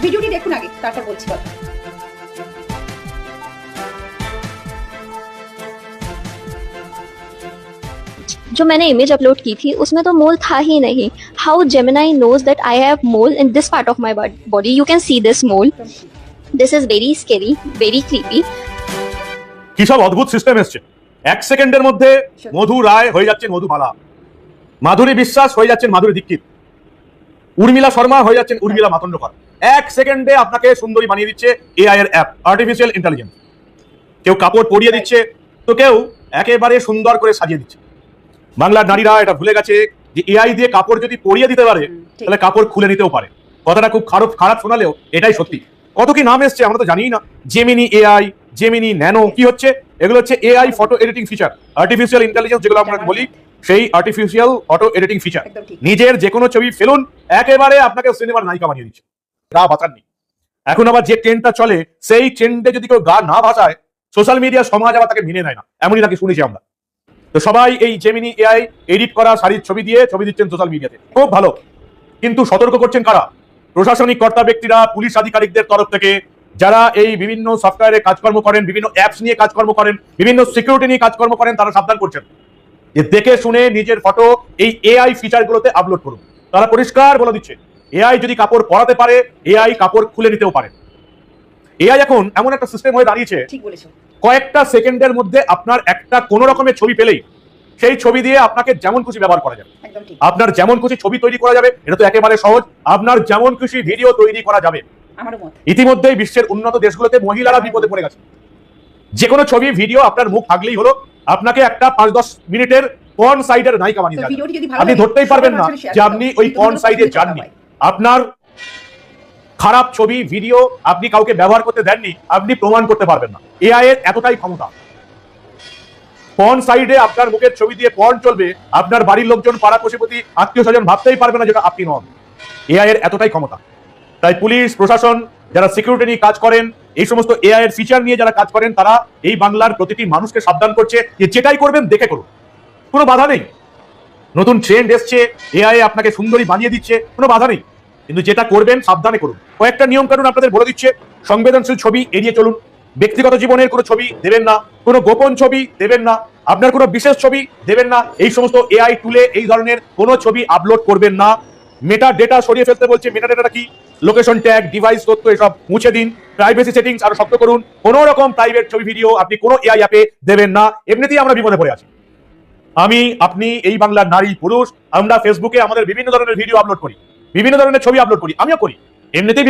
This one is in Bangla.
ভিডিওটি দেখুন আগে, তারপর বলছি কথা। जो मैंने इमेज अपलोड की थी उसमें तो मोल था ही नहीं. How Gemini knows that I have mole in this part of my body. You can see this mole. This is very scary, very creepy. কি সব অদ্ভুত সিস্টেম এসছে। 1 সেকেন্ডের মধ্যে মধু রায় হয়ে যাচ্ছেন মধুবালা, মাধুরী বিশ্বাস হয়ে যাচ্ছেন মাধুরী দীক্ষিত, উর্মিলা শর্মা হয়ে যাচ্ছেন উর্মিলা মাতন্ডকর। 1 সেকেন্ডে আপনাকে সুন্দরী বানিয়ে দিচ্ছে এআই এর অ্যাপ, আর্টিফিশিয়াল ইন্টেলিজেন্স। কেউ কাপড় পরিয়ে দিচ্ছে, তো কেউ একেবারে সুন্দর করে সাজিয়ে দিচ্ছে। বাংলার নারীরা এটা ভুলে গেছে যে এআই দিয়ে কাপড় যদি পরিয়ে দিতে পারে তাহলে কাপড় খুলে নিতেও পারে। কথাটা খুব খারাপ শোনালেও এটাই সত্যি। কত কি নাম এসছে আমরা তো জানিই না। জেমিনি এআই, জেমিনি ন্যানো, কি হচ্ছে এগুলো? হচ্ছে AI photo editing feature, artificial intelligence যেগুলো আমরা বলি, সেই আর্টিফিশিয়াল ফটো এডিটিং ফিচার। নিজের যে কোনো ছবি ফেলুন, একেবারে আপনাকে সিনেমার নায়িকা বানিয়ে দিচ্ছে। গা ভাসাননি। এখন আবার যে ট্রেন্ডটা চলে সেই ট্রেন্ডে যদি কেউ গা না ভাসায়, সোশ্যাল মিডিয়া সমাজ আবার তাকে মেনে নেয় না, এমনই নাকি শুনেছি আমরা। তো সবাই এই জেমিনি এআই এডিট করা শাড়ির ছবি দিয়ে ছবি দিচ্ছেন সোশ্যাল মিডিয়াতে, খুব ভালো। কিন্তু সতর্ক করছেন কারা? প্রশাসনিক কর্তা ব্যক্তিরা, পুলিশ আধিকারিকদের তরফ থেকে, যারা এই বিভিন্ন সফটওয়্যারে কাজকর্ম করেন, বিভিন্ন অ্যাপস নিয়ে কাজকর্ম করেন, বিভিন্ন সিকিউরিটি নিয়ে কাজকর্ম করেন, তারা সাবধান করছেন যে দেখে শুনে নিজের ফটো এই এআই ফিচারগুলোতে আপলোড করুন। তারা পরিষ্কার বলে দিচ্ছে এআই যদি কাপড় পরাতে পারে, এআই কাপড় খুলে নিতেও পারে। এআই এখন এমন একটা সিস্টেম হয়ে দাঁড়িয়েছে, ঠিক বলেছো, কয়েকটা সেকেন্ডের মধ্যে আপনার একটা কোনো রকমের ছবি পেলেই সেই ছবি দিয়ে আপনাকে যেমন খুশি ব্যবহার করা যাবে। আপনার যেমন খুশি ছবি তৈরি করা যাবে, এটা তো একেবারে সহজ। আপনার যেমন খুশি ভিডিও তৈরি করা যাবে। ইতিমধ্যেই বিশ্বের উন্নত দেশগুলোতে মহিলারা বিপদে পড়ে গেছে। যে কোনো ছবি ভিডিও আপনার মুখ থাকলেই হলো, আপনাকে একটা 5-10 মিনিটের পর্ন সাইটের নায়িকা বানিয়ে দেবে। আপনি ধরতেই পারবেন না যে আপনি ওই পর্ন সাইটে যাননি। আপনার খারাপ ছবি ভিডিও আপনি কাউকে ব্যবহার করতে দেননি, আপনি প্রমাণ করতে পারবেন না। এআই এর এতটাই ক্ষমতা। পর্ন সাইডে আপনার মুখের ছবি দিয়ে পর্ন চলবে, আপনার বাড়ির লোকজন, পাড়া প্রতিবেশী, আত্মীয় স্বজন ভাবতেই পারবে না যেটা আপনি নন। এআই এর এতটাই ক্ষমতা। তাই পুলিশ প্রশাসন, যারা সিকিউরিটি নিয়ে কাজ করেন, এই সমস্ত এআই এর ফিচার নিয়ে যারা কাজ করেন, তারা এই বাংলার প্রতিটি মানুষকে সাবধান করছে যে যেটাই করবেন দেখে করুন, কোনো বাধা নেই। নতুন ট্রেন্ড এসছে, এআই আপনাকে সুন্দরী বানিয়ে দিচ্ছে, কোনো বাধা নেই। কিন্তু যেটা করবেন সাবধানে করুন। কয়েকটা নিয়ম কানুন আপনাদের বলে দিচ্ছে। সংবেদনশীল ছবি এড়িয়ে চলুন, ব্যক্তিগত জীবনের কোনো ছবি দেবেন না, কোনো গোপন ছবি দেবেন না, আপনার কোনো বিশেষ ছবি দেবেন না। এই সমস্ত এআই টুলে এই ধরনের কোনো ছবি আপলোড করবেন না। মেটা ডেটা সরিয়ে ফেলতে বলছে। মেটা ডেটাটা কি? লোকেশন ট্যাগ, ডিভাইস তথ্য, এসব মুছে দিন। প্রাইভেসি সেটিংস আরো শক্ত করুন। কোনো রকম প্রাইভেট ছবি ভিডিও আপনি কোনো এআই অ্যাপে দেবেন না। এমনিতেই আমরা বিপদে পড়ে আছি। আমি, আপনি, এই বাংলার নারী পুরুষ, আমরা ফেসবুকে আমাদের বিভিন্ন ধরনের ভিডিও আপলোড করি, বিভিন্ন ধরনের ছবি আপলোড করি, আমিও করি। এমনিতেই